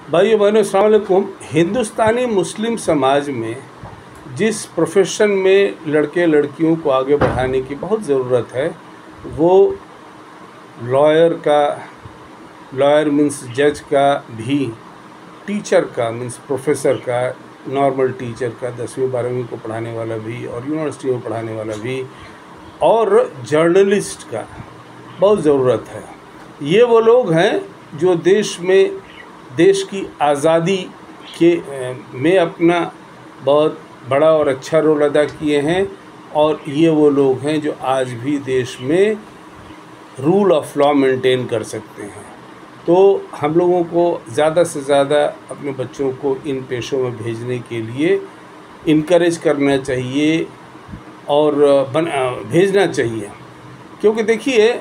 भाइयों बहनों अस्सलाम वालेकुम। हिंदुस्तानी मुस्लिम समाज में जिस प्रोफेशन में लड़के लड़कियों को आगे बढ़ाने की बहुत ज़रूरत है वो लॉयर मीन्स जज का भी, टीचर का मीन्स प्रोफेसर का, नॉर्मल टीचर का 10वीं 12वीं को पढ़ाने वाला भी और यूनिवर्सिटी में पढ़ाने वाला भी, और जर्नलिस्ट का बहुत ज़रूरत है। ये वो लोग हैं जो देश की आज़ादी में अपना बहुत बड़ा और अच्छा रोल अदा किए हैं, और ये वो लोग हैं जो आज भी देश में रूल ऑफ लॉ मेंटेन कर सकते हैं। तो हम लोगों को ज़्यादा से ज़्यादा अपने बच्चों को इन पेशों में भेजने के लिए इनकरेज करना चाहिए और भेजना चाहिए, क्योंकि देखिए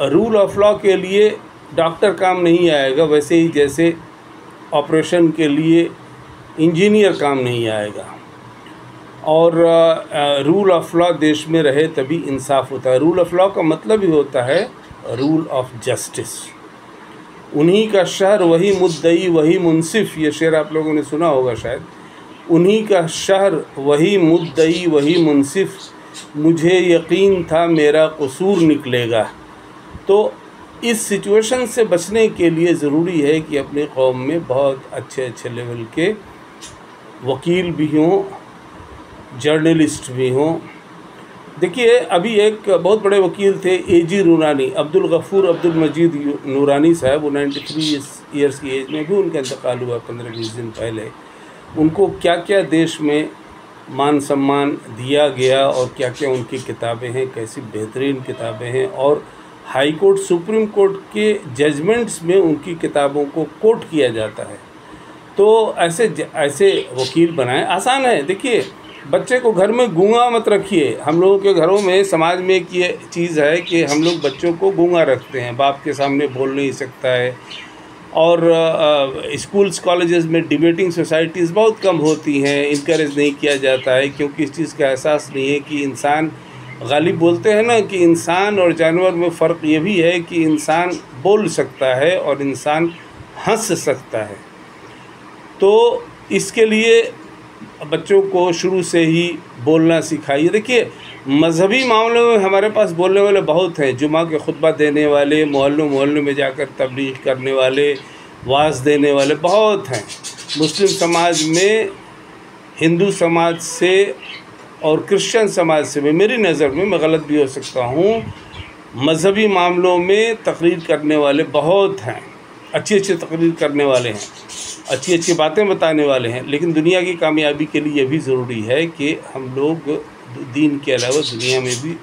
रूल ऑफ लॉ के लिए डॉक्टर काम नहीं आएगा, वैसे ही जैसे ऑपरेशन के लिए इंजीनियर काम नहीं आएगा। और रूल ऑफ लॉ देश में रहे तभी इंसाफ होता है। रूल ऑफ लॉ का मतलब ही होता है रूल ऑफ जस्टिस। उन्हीं का शहर वही मुद्दई वही मुंसिफ, ये शेर आप लोगों ने सुना होगा शायद। उन्हीं का शहर वही मुद्दई वही मुंसिफ, मुझे यकीन था मेरा कसूर निकलेगा। तो इस सिचुएशन से बचने के लिए ज़रूरी है कि अपनी कौम में बहुत अच्छे अच्छे लेवल के वकील भी हों, जर्नलिस्ट भी हों। देखिए अभी एक बहुत बड़े वकील थे एजी नूरानी, अब्दुल गफ़ूर अब्दुल मजीद नूरानी साहब, वो 93 ईयर्स की एज में भी उनका इंतकाल हुआ 15-20 दिन पहले। उनको क्या क्या देश में मान सम्मान दिया गया और क्या क्या उनकी किताबें हैं, कैसी बेहतरीन किताबें हैं, और हाई कोर्ट सुप्रीम कोर्ट के जजमेंट्स में उनकी किताबों को कोट किया जाता है। तो ऐसे वकील बनाएं, आसान है। देखिए बच्चे को घर में गूंगा मत रखिए। हम लोगों के घरों में समाज में एक ये चीज़ है कि हम लोग बच्चों को गूंगा रखते हैं, बाप के सामने बोल नहीं सकता है। और स्कूल्स कॉलेजेस में डिबेटिंग सोसाइटीज़ बहुत कम होती हैं, इनकरेज नहीं किया जाता है, क्योंकि इस चीज़ का एहसास नहीं है कि इंसान गालिब बोलते हैं ना कि इंसान और जानवर में फ़र्क ये भी है कि इंसान बोल सकता है और इंसान हंस सकता है। तो इसके लिए बच्चों को शुरू से ही बोलना सिखाइए। देखिए मज़हबी मामलों में हमारे पास बोलने वाले बहुत हैं, जुमा के खुतबा देने वाले, मोहल्लों में जाकर तबलीग करने वाले, वाज देने वाले बहुत हैं। मुस्लिम समाज में हिंदू समाज से और क्रिश्चियन समाज से, मेरी नज़र में, मैं गलत भी हो सकता हूँ, मज़हबी मामलों में तकरीर करने वाले बहुत हैं, अच्छी तकरीर करने वाले हैं, अच्छी बातें बताने वाले हैं। लेकिन दुनिया की कामयाबी के लिए यह भी ज़रूरी है कि हम लोग दीन के अलावा दुनिया में भी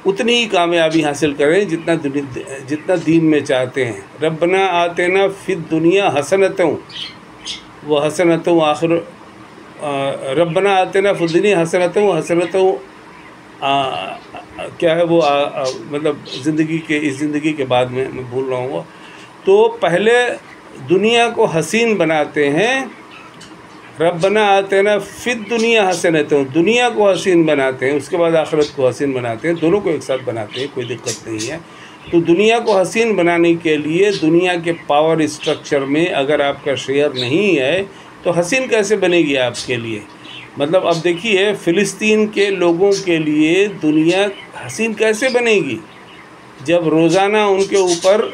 उतनी ही कामयाबी हासिल करें जितना दीन में चाहते हैं। रब्बना आतेना फिद दुनिया हसनतों व हसनतों आखिर, रब्बना आतेना फिद दुनिया हसनतों क्या है वो मतलब इस ज़िंदगी के बाद में मैं भूल रहा हूँ। तो पहले दुनिया को हसीन बनाते हैं, रब्बना आतेना फिद दुनिया हसनतों, दुनिया को हसीन बनाते हैं, उसके बाद आखिरत को हसीन बनाते हैं, दोनों को एक साथ बनाते हैं, कोई दिक्कत नहीं है। तो दुनिया को हसीन बनाने के लिए दुनिया के पावर स्ट्रक्चर में अगर आपका शेयर नहीं है तो हसीन कैसे बनेगी आपके लिए। मतलब अब देखिए फ़िलिस्तीन के लोगों के लिए दुनिया हसीन कैसे बनेगी जब रोज़ाना उनके ऊपर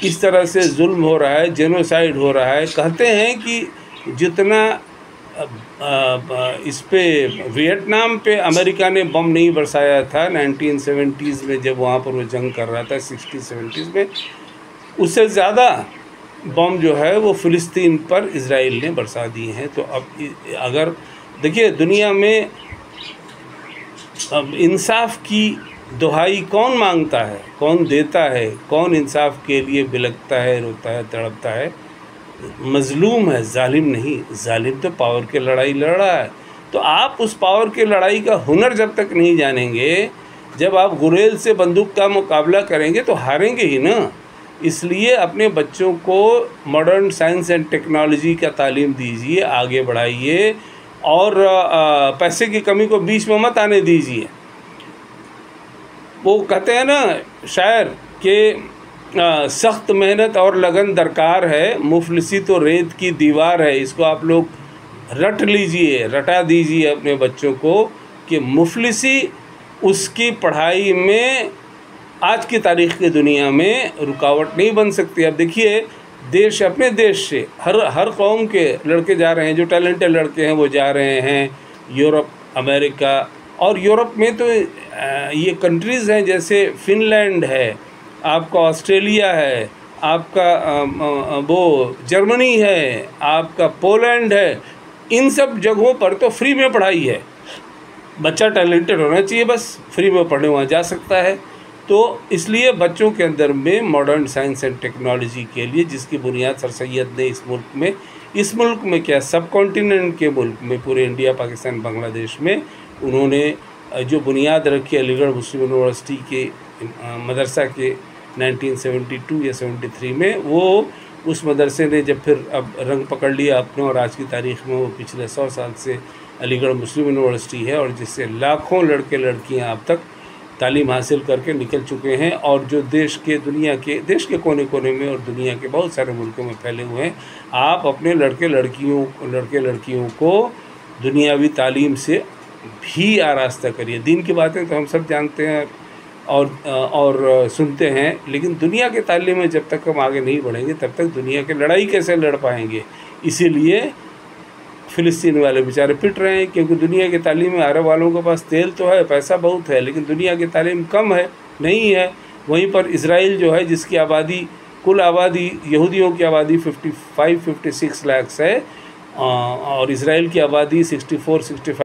इस तरह से जुल्म हो रहा है, जेनोसाइड हो रहा है। कहते हैं कि जितना इस पे वियतनाम पे अमेरिका ने बम नहीं बरसाया था 1970s में, जब वहाँ पर वो जंग कर रहा था 60-70s में, उससे ज़्यादा बम जो है वो फ़िलिस्तीन पर इजराइल ने बरसा दिए हैं। तो अब अगर देखिए दुनिया में अब इंसाफ की दुहाई कौन मांगता है, कौन देता है, कौन इंसाफ के लिए बिलखता है, रोता है, तड़पता है? मज़लूम है, जालिम नहीं। जालिम तो पावर की लड़ाई लड़ रहा है। तो आप उस पावर की लड़ाई का हुनर जब तक नहीं जानेंगे, जब आप गुरेज से बंदूक का मुकाबला करेंगे तो हारेंगे ही ना। इसलिए अपने बच्चों को मॉडर्न साइंस एंड टेक्नोलॉजी का तालीम दीजिए, आगे बढ़ाइए, और पैसे की कमी को बीच में मत आने दीजिए। वो कहते हैं ना शायर कि सख्त मेहनत और लगन दरकार है, मुफलिसी तो रेत की दीवार है। इसको आप लोग रट लीजिए, रटा दीजिए अपने बच्चों को कि मुफलिसी उसकी पढ़ाई में आज की तारीख़ की दुनिया में रुकावट नहीं बन सकती। अब देखिए, देश अपने देश से हर कौम के लड़के जा रहे हैं, जो टैलेंटेड लड़के हैं वो जा रहे हैं यूरोप, अमेरिका। और यूरोप में तो ये कंट्रीज़ हैं जैसे फ़िनलैंड है, आपका ऑस्ट्रेलिया है, आपका वो जर्मनी है, आपका पोलैंड है। इन सब जगहों पर तो फ्री में पढ़ाई है। बच्चा टैलेंटेड होना चाहिए, बस फ्री में पढ़ने वहाँ जा सकता है। तो इसलिए बच्चों के अंदर में मॉडर्न साइंस एंड टेक्नोलॉजी के लिए, जिसकी बुनियाद सर सैयद ने इस मुल्क में क्या, सब कॉन्टिनेंट के मुल्क में, पूरे इंडिया, पाकिस्तान, बांग्लादेश में उन्होंने जो बुनियाद रखी अलीगढ़ मुस्लिम यूनिवर्सिटी के मदरसा के 1972 या 73 में, वो उस मदरसे ने जब फिर अब रंग पकड़ लिया अपने, और आज की तारीख़ में वो पिछले 100 साल से अलीगढ़ मुस्लिम यूनिवर्सिटी है, और जिससे लाखों लड़के लड़कियां अब तक तालीम हासिल करके निकल चुके हैं, और जो देश के कोने कोने में और दुनिया के बहुत सारे मुल्कों में फैले हुए हैं। आप अपने लड़के लड़कियों को दुनियावी तालीम से भी आरास्ता करिए। दीन की बातें तो हम सब जानते हैं और सुनते हैं, लेकिन दुनिया के तालीम में जब तक हम आगे नहीं बढ़ेंगे तब तक दुनिया की लड़ाई कैसे लड़ पाएंगे। इसीलिए फ़िलिस्तीन वाले बेचारे पिट रहे हैं, क्योंकि दुनिया की तालीम में अरब वालों के पास तेल तो है, पैसा बहुत है, लेकिन दुनिया की तालीम कम है, नहीं है। वहीं पर इज़राइल जो है, जिसकी आबादी, कुल आबादी, यहूदियों की आबादी 55-56 लाख है, और इज़राइल की आबादी 64-65